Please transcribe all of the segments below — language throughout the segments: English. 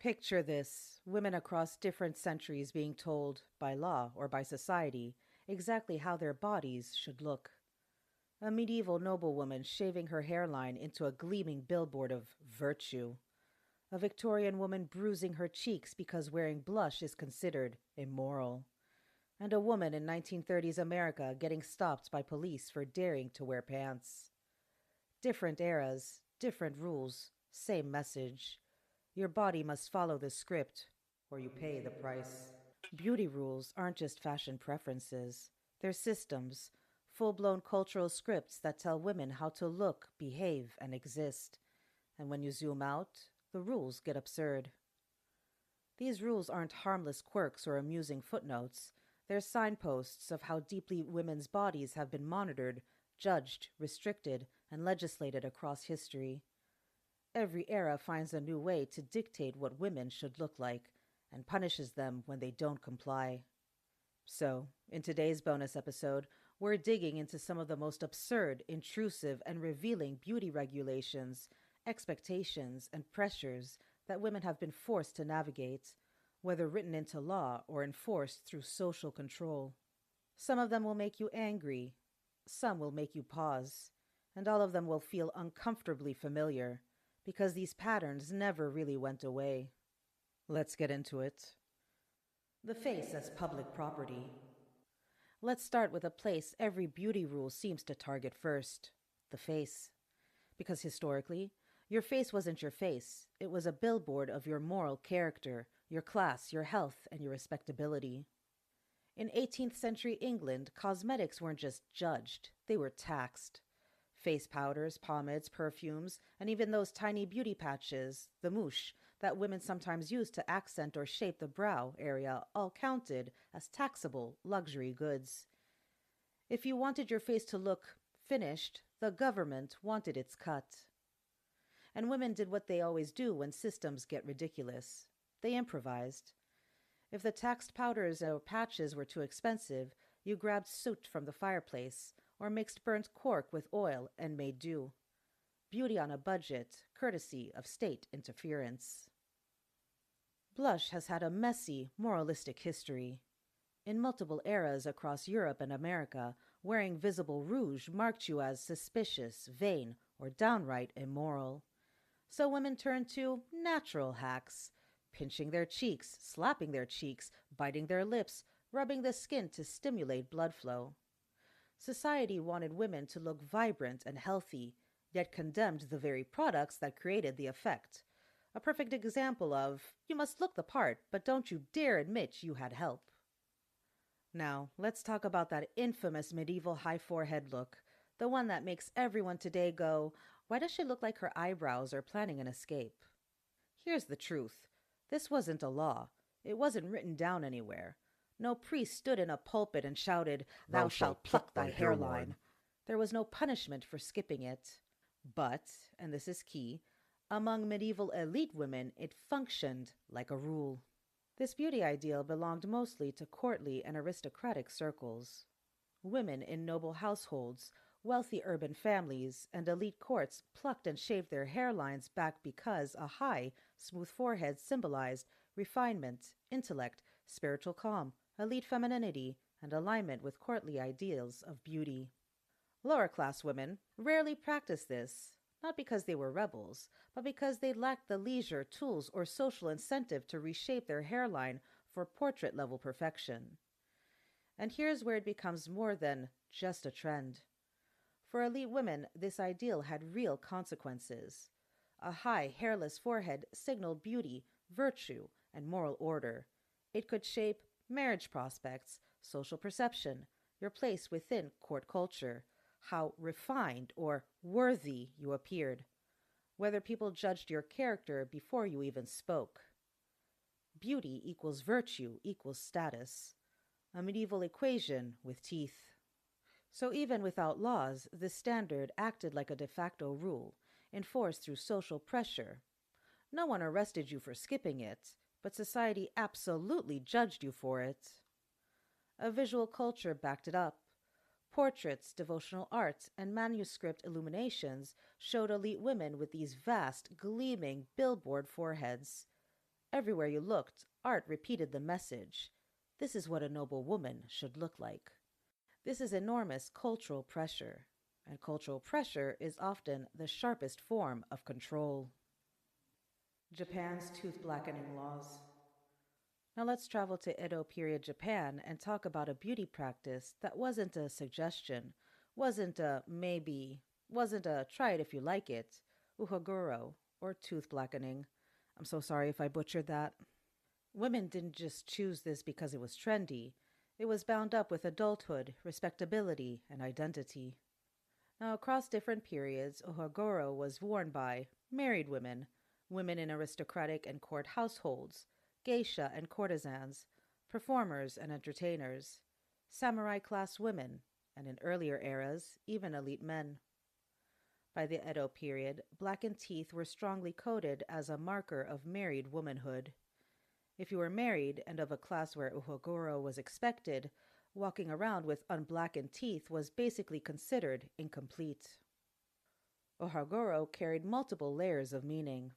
Picture this: women across different centuries being told, by law or by society, exactly how their bodies should look. A medieval noblewoman shaving her hairline into a gleaming billboard of virtue. A Victorian woman bruising her cheeks because wearing blush is considered immoral. And a woman in 1930s America getting stopped by police for daring to wear pants. Different eras, different rules, same message. Your body must follow the script, or you pay the price. Beauty rules aren't just fashion preferences, they're systems, full blown cultural scripts that tell women how to look, behave, and exist. And when you zoom out, the rules get absurd. These rules aren't harmless quirks or amusing footnotes. They're signposts of how deeply women's bodies have been monitored, judged, restricted, and legislated across history. Every era finds a new way to dictate what women should look like and punishes them when they don't comply. So, in today's bonus episode, we're digging into some of the most absurd, intrusive, and revealing beauty regulations, expectations, and pressures that women have been forced to navigate, whether written into law or enforced through social control. Some of them will make you angry, some will make you pause, and all of them will feel uncomfortably familiar because these patterns never really went away. Let's get into it. The face as public property. Let's start with a place every beauty rule seems to target first: the face. Because historically, your face wasn't your face, it was a billboard of your moral character, your class, your health, and your respectability. In 18th century England, cosmetics weren't just judged, they were taxed. Face powders, pomades, perfumes, and even those tiny beauty patches, the mouche, that women sometimes used to accent or shape the brow area, all counted as taxable luxury goods. If you wanted your face to look finished, the government wanted its cut. And women did what they always do when systems get ridiculous: they improvised. If the taxed powders or patches were too expensive, you grabbed soot from the fireplace or mixed burnt cork with oil and made do. Beauty on a budget, courtesy of state interference. Blush has had a messy, moralistic history. In multiple eras across Europe and America, wearing visible rouge marked you as suspicious, vain, or downright immoral. So women turned to natural hacks: pinching their cheeks, slapping their cheeks, biting their lips, rubbing the skin to stimulate blood flow. Society wanted women to look vibrant and healthy, yet condemned the very products that created the effect. A perfect example of, you must look the part, but don't you dare admit you had help. Now, let's talk about that infamous medieval high forehead look, the one that makes everyone today go, why does she look like her eyebrows are planning an escape? Here's the truth: this wasn't a law. It wasn't written down anywhere. No priest stood in a pulpit and shouted, "Thou shalt pluck thy hairline." There was no punishment for skipping it. But, and this is key, among medieval elite women, it functioned like a rule. This beauty ideal belonged mostly to courtly and aristocratic circles. Women in noble households, wealthy urban families, and elite courts plucked and shaved their hairlines back because a high, smooth forehead symbolized refinement, intellect, spiritual calm, elite femininity, and alignment with courtly ideals of beauty. Lower class women rarely practiced this, not because they were rebels, but because they lacked the leisure, tools, or social incentive to reshape their hairline for portrait level perfection. And here's where it becomes more than just a trend. For elite women, this ideal had real consequences. A high, hairless forehead signaled beauty, virtue, and moral order. It could shape marriage prospects, social perception, your place within court culture, how refined or worthy you appeared, whether people judged your character before you even spoke. Beauty equals virtue equals status, a medieval equation with teeth. So even without laws, this standard acted like a de facto rule, enforced through social pressure. No one arrested you for skipping it, but society absolutely judged you for it. A visual culture backed it up. Portraits, devotional art, and manuscript illuminations showed elite women with these vast, gleaming billboard foreheads. Everywhere you looked, art repeated the message. This is what a noble woman should look like. This is enormous cultural pressure, and cultural pressure is often the sharpest form of control. Japan's tooth blackening laws. Now let's travel to Edo period Japan and talk about a beauty practice that wasn't a suggestion, wasn't a maybe, wasn't a try it if you like it, uhaguro, or tooth blackening. I'm so sorry if I butchered that. Women didn't just choose this because it was trendy. It was bound up with adulthood, respectability, and identity. Now, across different periods, ohagoro was worn by married women, women in aristocratic and court households, geisha and courtesans, performers and entertainers, samurai class women, and in earlier eras, even elite men. By the Edo period, blackened teeth were strongly coded as a marker of married womanhood. If you were married and of a class where uhagoro was expected, walking around with unblackened teeth was basically considered incomplete. Ohagoro carried multiple layers of meaning.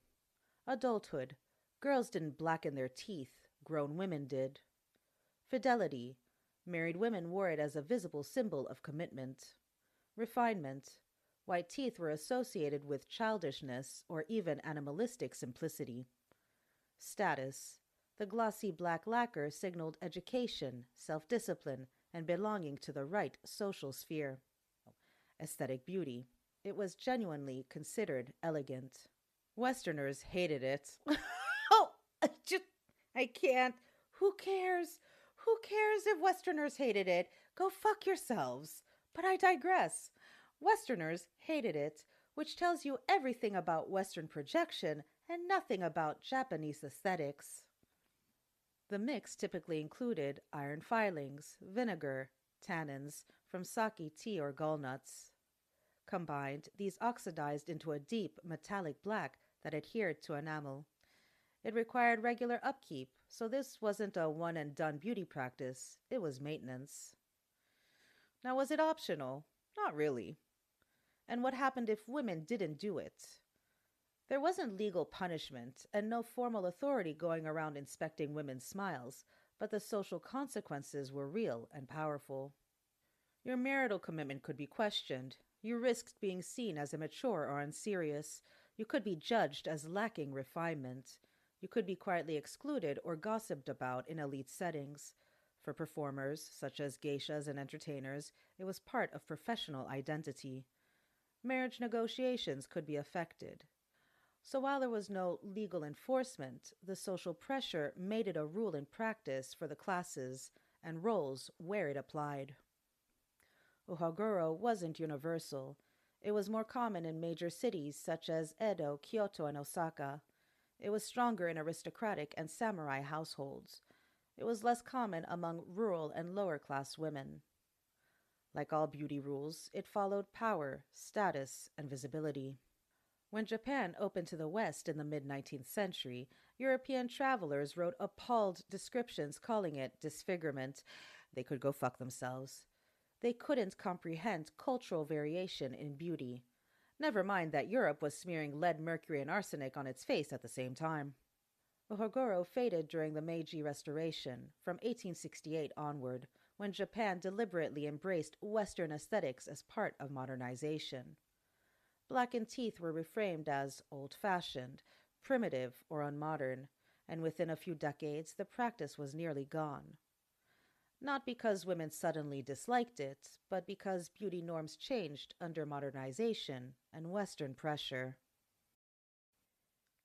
Adulthood. Girls didn't blacken their teeth, grown women did. Fidelity. Married women wore it as a visible symbol of commitment. Refinement. White teeth were associated with childishness or even animalistic simplicity. Status. The glossy black lacquer signaled education, self-discipline, and belonging to the right social sphere. Aesthetic beauty. It was genuinely considered elegant. Westerners hated it. Oh, I can't. Who cares? Who cares if Westerners hated it? Go fuck yourselves. But I digress. Westerners hated it, which tells you everything about Western projection and nothing about Japanese aesthetics. The mix typically included iron filings, vinegar, tannins from sake tea or gallnuts. Combined, these oxidized into a deep metallic black that adhered to enamel. It required regular upkeep, so this wasn't a one-and-done beauty practice, it was maintenance. Now, was it optional? Not really. And what happened if women didn't do it? There wasn't legal punishment and no formal authority going around inspecting women's smiles, but the social consequences were real and powerful. Your marital commitment could be questioned. You risked being seen as immature or unserious. You could be judged as lacking refinement. You could be quietly excluded or gossiped about in elite settings. For performers, such as geishas and entertainers, it was part of professional identity. Marriage negotiations could be affected. So while there was no legal enforcement, the social pressure made it a rule in practice for the classes and roles where it applied. Ohagoro wasn't universal. It was more common in major cities such as Edo, Kyoto, and Osaka. It was stronger in aristocratic and samurai households. It was less common among rural and lower-class women. Like all beauty rules, it followed power, status, and visibility. When Japan opened to the West in the mid-19th century, European travelers wrote appalled descriptions calling it disfigurement. They could go fuck themselves. They couldn't comprehend cultural variation in beauty. Never mind that Europe was smearing lead, mercury, and arsenic on its face at the same time. Ohagoro faded during the Meiji Restoration, from 1868 onward, when Japan deliberately embraced Western aesthetics as part of modernization. Blackened teeth were reframed as old-fashioned, primitive, or unmodern, and within a few decades the practice was nearly gone. Not because women suddenly disliked it, but because beauty norms changed under modernization and Western pressure.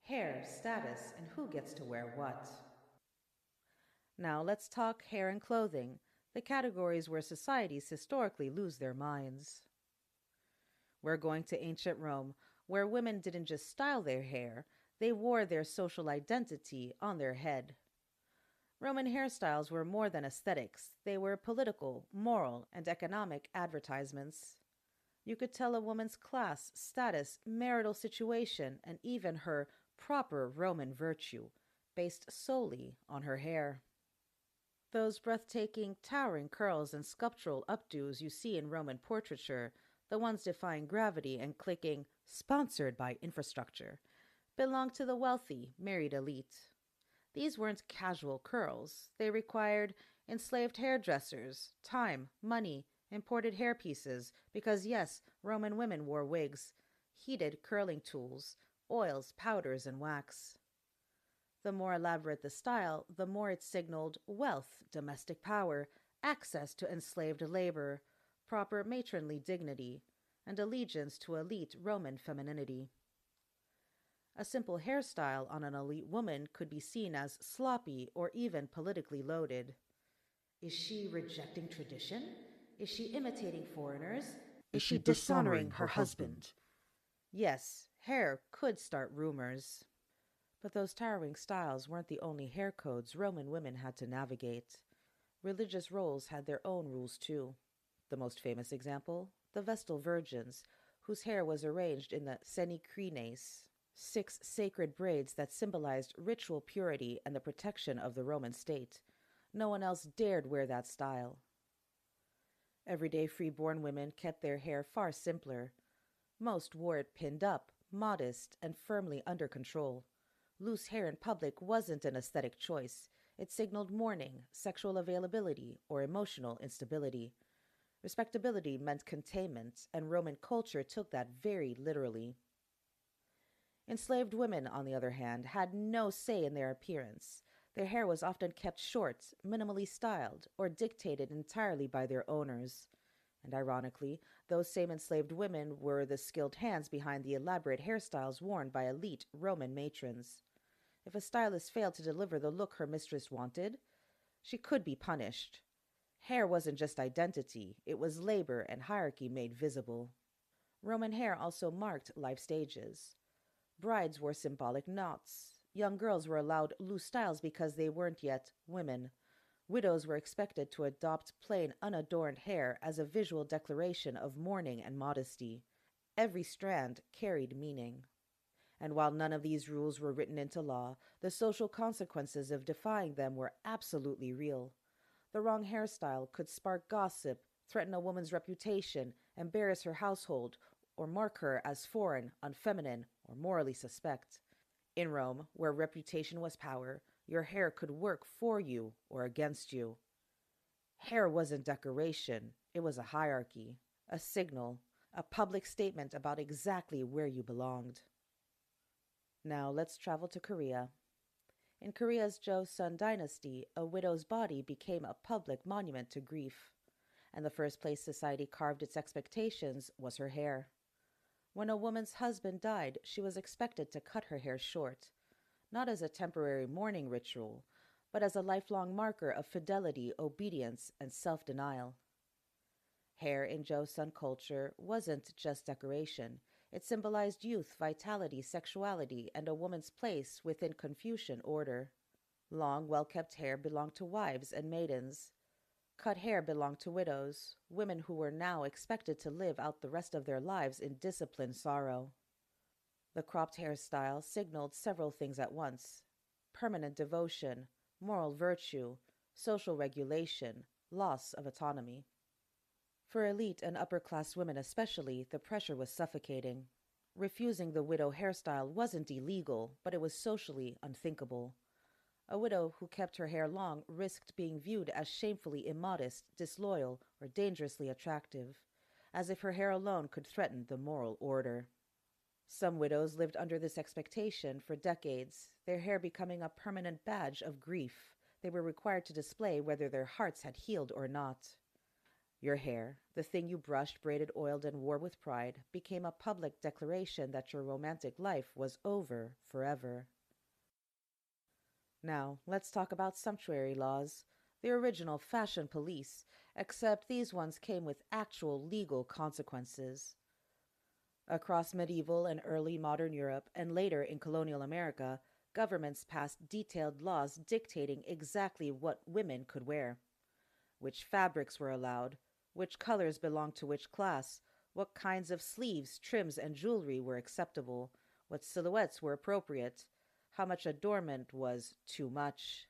Hair, status, and who gets to wear what. Now let's talk hair and clothing, the categories where societies historically lose their minds. We're going to ancient Rome, where women didn't just style their hair, they wore their social identity on their head. Roman hairstyles were more than aesthetics. They were political, moral, and economic advertisements. You could tell a woman's class, status, marital situation, and even her proper Roman virtue, based solely on her hair. Those breathtaking, towering curls and sculptural updos you see in Roman portraiture, the ones defying gravity and clicking "sponsored by infrastructure," belonged to the wealthy, married elite. These weren't casual curls. They required enslaved hairdressers, time, money, imported hairpieces, because yes, Roman women wore wigs, heated curling tools, oils, powders, and wax. The more elaborate the style, the more it signaled wealth, domestic power, access to enslaved labor, proper matronly dignity, and allegiance to elite Roman femininity. A simple hairstyle on an elite woman could be seen as sloppy or even politically loaded. Is she rejecting tradition? Is she imitating foreigners? Is she dishonoring her husband? Yes, hair could start rumors. But those towering styles weren't the only hair codes Roman women had to navigate. Religious roles had their own rules too. The most famous example, the Vestal Virgins, whose hair was arranged in the senicrines, 6 sacred braids that symbolized ritual purity and the protection of the Roman state. No one else dared wear that style. Everyday free-born women kept their hair far simpler. Most wore it pinned up, modest, and firmly under control. Loose hair in public wasn't an aesthetic choice. It signaled mourning, sexual availability, or emotional instability. Respectability meant containment, and Roman culture took that very literally. Enslaved women, on the other hand, had no say in their appearance. Their hair was often kept short, minimally styled, or dictated entirely by their owners. And ironically, those same enslaved women were the skilled hands behind the elaborate hairstyles worn by elite Roman matrons. If a stylist failed to deliver the look her mistress wanted, she could be punished. Hair wasn't just identity, it was labor and hierarchy made visible. Roman hair also marked life stages. Brides wore symbolic knots. Young girls were allowed loose styles because they weren't yet women. Widows were expected to adopt plain, unadorned hair as a visual declaration of mourning and modesty. Every strand carried meaning. And while none of these rules were written into law, the social consequences of defying them were absolutely real. The wrong hairstyle could spark gossip, threaten a woman's reputation, embarrass her household, or mark her as foreign, unfeminine, or morally suspect. In Rome, where reputation was power, your hair could work for you or against you. Hair wasn't decoration, it was a hierarchy, a signal, a public statement about exactly where you belonged. Now let's travel to Korea. In Korea's Joseon dynasty, a widow's body became a public monument to grief, and the first place society carved its expectations was her hair. When a woman's husband died, she was expected to cut her hair short, not as a temporary mourning ritual, but as a lifelong marker of fidelity, obedience, and self-denial. Hair in Joseon culture wasn't just decoration. It symbolized youth, vitality, sexuality, and a woman's place within Confucian order. Long, well-kept hair belonged to wives and maidens. Cut hair belonged to widows, women who were now expected to live out the rest of their lives in disciplined sorrow. The cropped hairstyle signaled several things at once: permanent devotion, moral virtue, social regulation, loss of autonomy. For elite and upper-class women especially, the pressure was suffocating. Refusing the widow hairstyle wasn't illegal, but it was socially unthinkable. A widow who kept her hair long risked being viewed as shamefully immodest, disloyal, or dangerously attractive, as if her hair alone could threaten the moral order. Some widows lived under this expectation for decades, their hair becoming a permanent badge of grief. They were required to display whether their hearts had healed or not. Your hair, the thing you brushed, braided, oiled, and wore with pride, became a public declaration that your romantic life was over forever. Now, let's talk about sumptuary laws, the original fashion police, except these ones came with actual legal consequences. Across medieval and early modern Europe, and later in colonial America, governments passed detailed laws dictating exactly what women could wear, which fabrics were allowed, which colors belonged to which class, what kinds of sleeves, trims, and jewelry were acceptable, what silhouettes were appropriate, how much adornment was too much.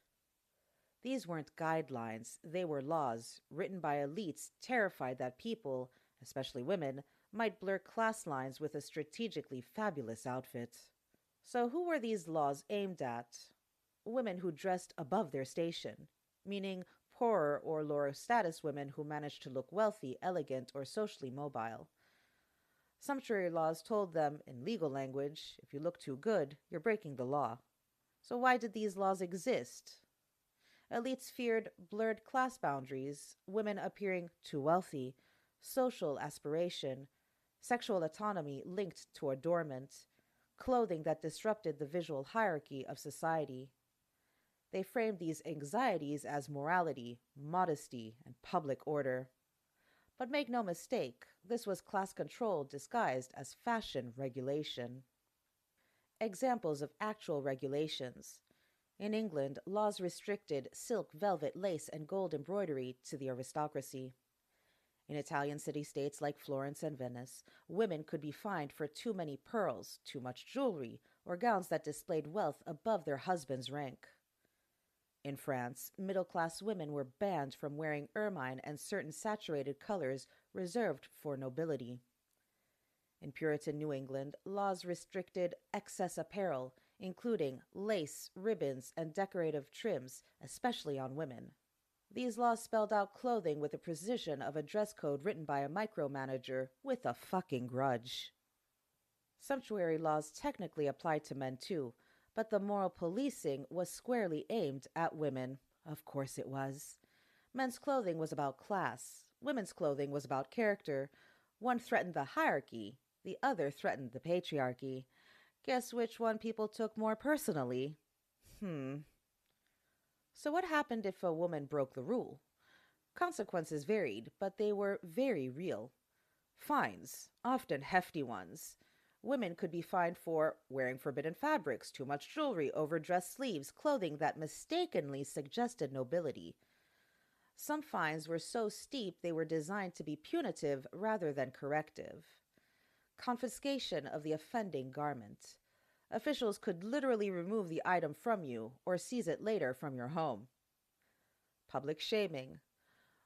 These weren't guidelines, they were laws, written by elites terrified that people, especially women, might blur class lines with a strategically fabulous outfit. So who were these laws aimed at? women who dressed above their station, meaning poorer or lower status women who managed to look wealthy, elegant, or socially mobile. Sumptuary laws told them, in legal language, if you look too good, you're breaking the law. So why did these laws exist? Elites feared blurred class boundaries, women appearing too wealthy, social aspiration, sexual autonomy linked to adornment, clothing that disrupted the visual hierarchy of society. They framed these anxieties as morality, modesty, and public order. But make no mistake, this was class control disguised as fashion regulation. Examples of actual regulations. In England, laws restricted silk, velvet, lace, and gold embroidery to the aristocracy. In Italian city-states like Florence and Venice, women could be fined for too many pearls, too much jewelry, or gowns that displayed wealth above their husband's rank. In France, middle-class women were banned from wearing ermine and certain saturated colors reserved for nobility. In Puritan New England, laws restricted excess apparel, including lace, ribbons, and decorative trims, especially on women. These laws spelled out clothing with the precision of a dress code written by a micromanager with a fucking grudge. Sumptuary laws technically applied to men too, but the moral policing was squarely aimed at women. Of course it was. Men's clothing was about class. Women's clothing was about character. One threatened the hierarchy. The other threatened the patriarchy. Guess which one people took more personally? So what happened if a woman broke the rule? Consequences varied, but they were very real. Fines, often hefty ones. Women could be fined for wearing forbidden fabrics, too much jewelry, overdressed sleeves, clothing that mistakenly suggested nobility. Some fines were so steep they were designed to be punitive rather than corrective. Confiscation of the offending garment. Officials could literally remove the item from you or seize it later from your home. Public shaming.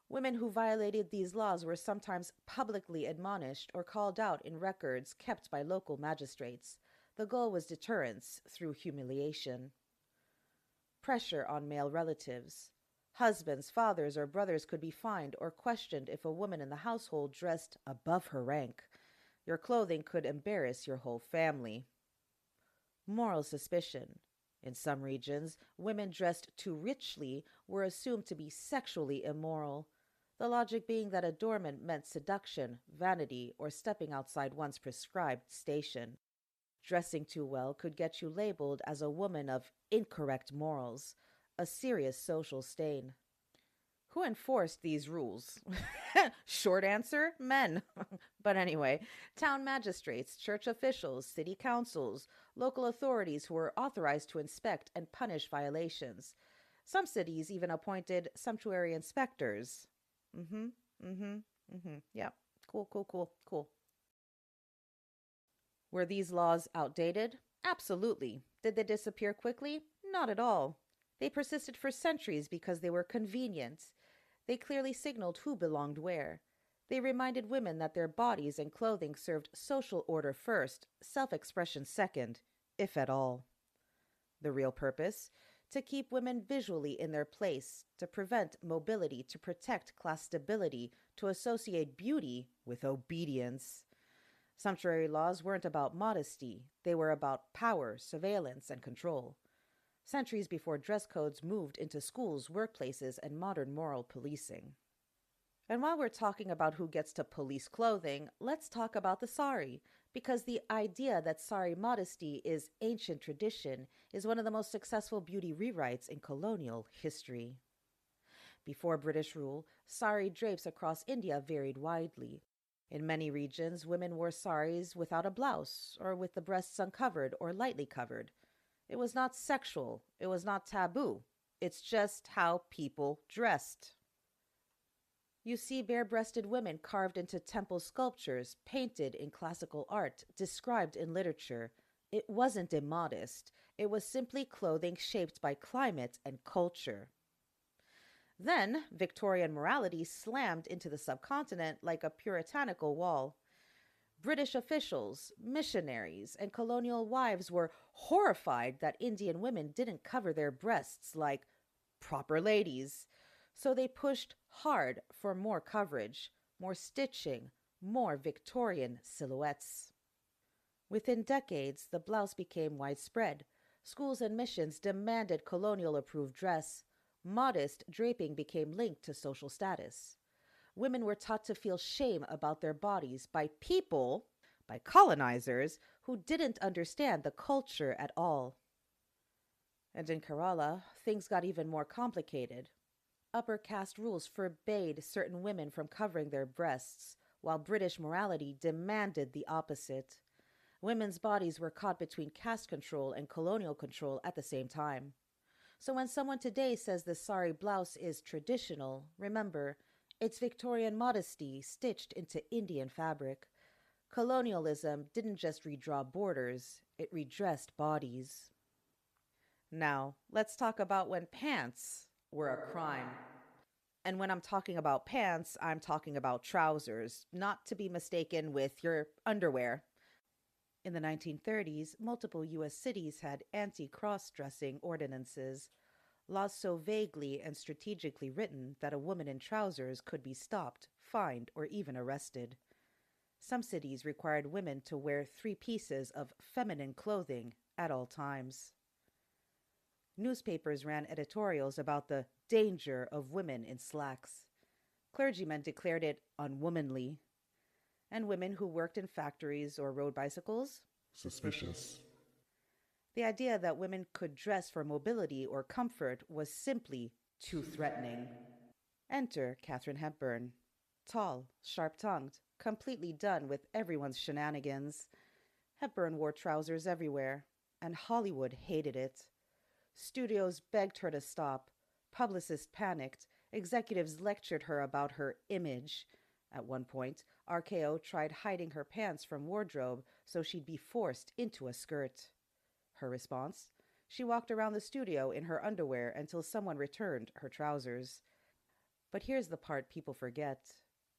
Women who violated these laws were sometimes publicly admonished or called out in records kept by local magistrates. The goal was deterrence through humiliation. Pressure on male relatives. Husbands, fathers, or brothers could be fined or questioned if a woman in the household dressed above her rank. Your clothing could embarrass your whole family. Moral suspicion. In some regions, women dressed too richly were assumed to be sexually immoral, the logic being that adornment meant seduction, vanity, or stepping outside one's prescribed station. Dressing too well could get you labeled as a woman of incorrect morals, a serious social stain. Who enforced these rules? Short answer, men. But anyway, town magistrates, church officials, city councils, local authorities who were authorized to inspect and punish violations. Some cities even appointed sumptuary inspectors. Yeah, cool. Were these laws outdated? Absolutely. Did they disappear quickly? Not at all. They persisted for centuries because they were convenient. They clearly signaled who belonged where. They reminded women that their bodies and clothing served social order first, self-expression second, if at all. The real purpose? To keep women visually in their place, to prevent mobility, to protect class stability, to associate beauty with obedience. Sumptuary laws weren't about modesty. They were about power, surveillance, and control. Centuries before dress codes moved into schools, workplaces, and modern moral policing. And while we're talking about who gets to police clothing, let's talk about the sari, because the idea that sari modesty is ancient tradition is one of the most successful beauty rewrites in colonial history. Before British rule, sari drapes across India varied widely. In many regions, women wore saris without a blouse, or with the breasts uncovered or lightly covered. It was not sexual. It was not taboo. It's just how people dressed. You see bare-breasted women carved into temple sculptures, painted in classical art, described in literature. It wasn't immodest. It was simply clothing shaped by climate and culture. Then, Victorian morality slammed into the subcontinent like a puritanical wall. British officials, missionaries, and colonial wives were horrified that Indian women didn't cover their breasts like proper ladies. So they pushed hard for more coverage, more stitching, more Victorian silhouettes. Within decades, the blouse became widespread. Schools and missions demanded colonial approved dress. Modest draping became linked to social status. Women were taught to feel shame about their bodies by colonizers, who didn't understand the culture at all. And in Kerala, things got even more complicated. Upper caste rules forbade certain women from covering their breasts, while British morality demanded the opposite. Women's bodies were caught between caste control and colonial control at the same time. So when someone today says the sari blouse is traditional, remember, it's Victorian modesty stitched into Indian fabric. Colonialism didn't just redraw borders, it redressed bodies. Now, let's talk about when pants were a crime. And when I'm talking about pants, I'm talking about trousers, not to be mistaken with your underwear. In the 1930s, multiple U.S. cities had anti cross dressing ordinances, laws so vaguely and strategically written that a woman in trousers could be stopped, fined, or even arrested. Some cities required women to wear 3 pieces of feminine clothing at all times. Newspapers ran editorials about the danger of women in slacks. Clergymen declared it unwomanly. And women who worked in factories or rode bicycles? Suspicious. The idea that women could dress for mobility or comfort was simply too threatening. Enter Katharine Hepburn. Tall, sharp-tongued, completely done with everyone's shenanigans. Hepburn wore trousers everywhere, and Hollywood hated it. Studios begged her to stop. Publicists panicked. Executives lectured her about her image. At one point, RKO tried hiding her pants from wardrobe so she'd be forced into a skirt. Her response? She walked around the studio in her underwear until someone returned her trousers. But here's the part people forget.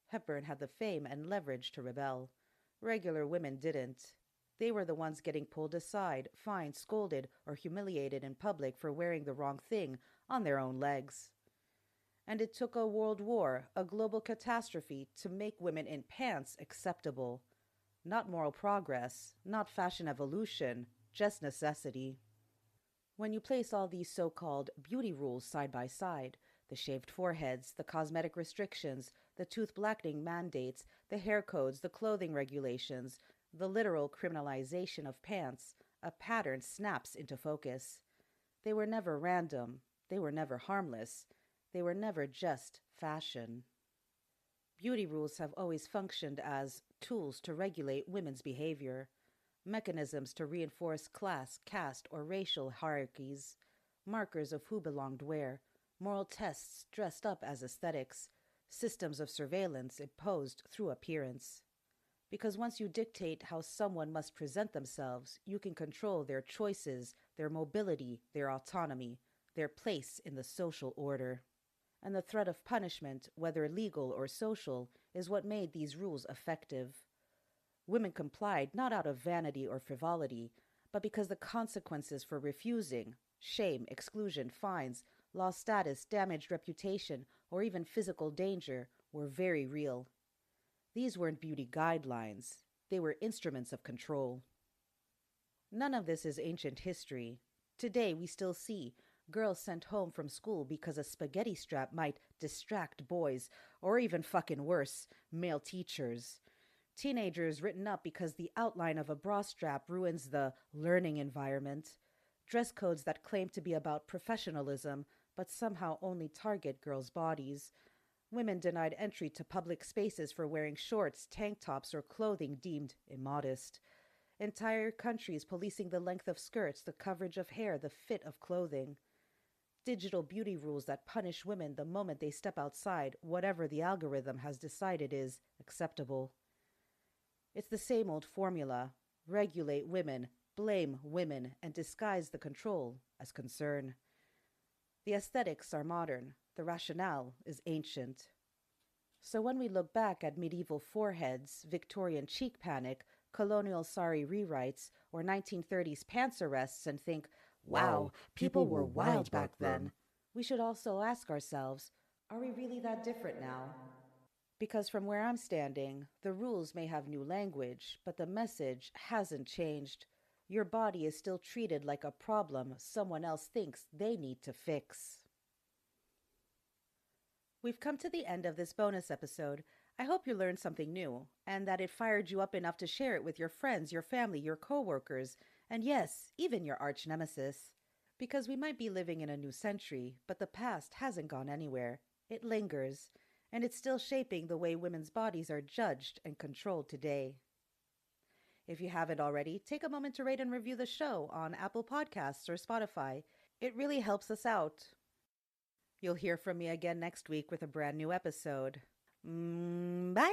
Hepburn had the fame and leverage to rebel. Regular women didn't. They were the ones getting pulled aside, fined, scolded, or humiliated in public for wearing the wrong thing on their own legs. And it took a world war, a global catastrophe, to make women in pants acceptable. Not moral progress, not fashion evolution, just necessity. When you place all these so-called beauty rules side by side, the shaved foreheads, the cosmetic restrictions, the tooth blackening mandates, the hair codes, the clothing regulations, the literal criminalization of pants, a pattern snaps into focus. They were never random. They were never harmless. They were never just fashion. Beauty rules have always functioned as tools to regulate women's behavior, mechanisms to reinforce class, caste, or racial hierarchies, markers of who belonged where, moral tests dressed up as aesthetics, systems of surveillance imposed through appearance. Because once you dictate how someone must present themselves, you can control their choices, their mobility, their autonomy, their place in the social order. And the threat of punishment, whether legal or social, is what made these rules effective. Women complied not out of vanity or frivolity, but because the consequences for refusing, shame, exclusion, fines, lost status, damaged reputation, or even physical danger, were very real. These weren't beauty guidelines. They were instruments of control. None of this is ancient history. Today we still see girls sent home from school because a spaghetti strap might distract boys, or even fucking worse, male teachers. Teenagers written up because the outline of a bra strap ruins the learning environment. Dress codes that claim to be about professionalism, but somehow only target girls' bodies. Women denied entry to public spaces for wearing shorts, tank tops, or clothing deemed immodest. Entire countries policing the length of skirts, the coverage of hair, the fit of clothing. Digital beauty rules that punish women the moment they step outside whatever the algorithm has decided is acceptable. It's the same old formula. Regulate women, blame women, and disguise the control as concern. The aesthetics are modern. The rationale is ancient. So when we look back at medieval foreheads, Victorian cheek panic, colonial sari rewrites, or 1930s pants arrests and think, wow, people were wild back then, we should also ask ourselves, are we really that different now? Because from where I'm standing, the rules may have new language, but the message hasn't changed. Your body is still treated like a problem someone else thinks they need to fix. We've come to the end of this bonus episode. I hope you learned something new, and that it fired you up enough to share it with your friends, your family, your coworkers, and yes, even your arch nemesis. Because we might be living in a new century, but the past hasn't gone anywhere. It lingers, and it's still shaping the way women's bodies are judged and controlled today. If you haven't already, take a moment to rate and review the show on Apple Podcasts or Spotify. It really helps us out. You'll hear from me again next week with a brand new episode. Bye!